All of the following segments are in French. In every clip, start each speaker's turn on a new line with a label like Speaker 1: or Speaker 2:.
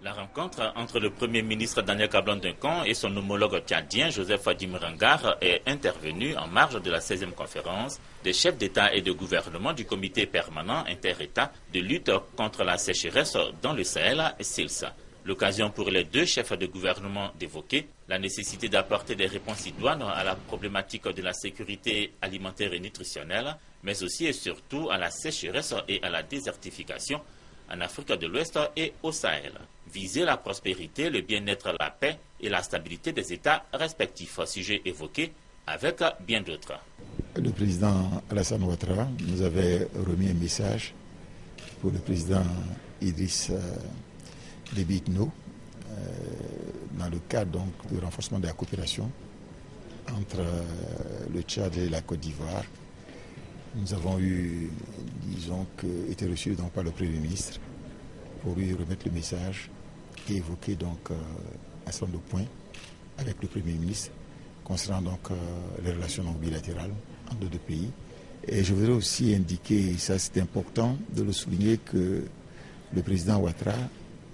Speaker 1: La rencontre entre le Premier ministre Daniel Kablan-Duncan et son homologue tchadien Joseph Adim Rangar est intervenue en marge de la 16e conférence des chefs d'État et de gouvernement du comité permanent inter-État de lutte contre la sécheresse dans le Sahel, SILS. L'occasion pour les deux chefs de gouvernement d'évoquer la nécessité d'apporter des réponses idoines à la problématique de la sécurité alimentaire et nutritionnelle, mais aussi et surtout à la sécheresse et à la désertification en Afrique de l'Ouest et au Sahel. Viser la prospérité, le bien-être, la paix et la stabilité des États respectifs, sujet évoqué avec bien d'autres.
Speaker 2: Le président Alassane Ouattara nous avait remis un message pour le président Idriss Déby Itno dans le cadre donc du renforcement de la coopération entre le Tchad et la Côte d'Ivoire. Nous avons été reçus donc par le Premier ministre pour lui remettre le message et évoquer donc un certain nombre de points avec le Premier ministre concernant donc les relations donc bilatérales entre les deux pays. Et je voudrais aussi indiquer, et ça c'est important de le souligner, que le président Ouattara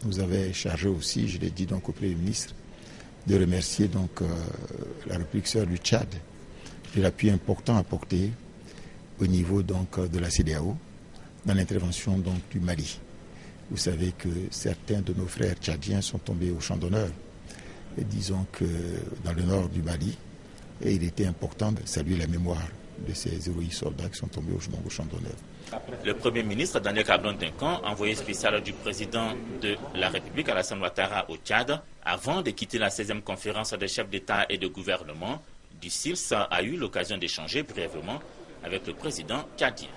Speaker 2: nous avait chargé aussi, je l'ai dit donc au Premier ministre, de remercier donc la République sœur du Tchad de l'appui important apporté au niveau donc de la CEDEAO dans l'intervention donc du Mali. Vous savez que certains de nos frères tchadiens sont tombés au champ d'honneur, et disons que dans le nord du Mali, et il était important de saluer la mémoire de ces héroïques soldats qui sont tombés au champ d'honneur.
Speaker 1: Le Premier ministre Daniel Kablan-Duncan, envoyé spécial du président de la République Alassane Ouattara au Tchad, avant de quitter la 16e conférence des chefs d'État et de gouvernement du SILS, a eu l'occasion d'échanger brièvement avec le président tchadien.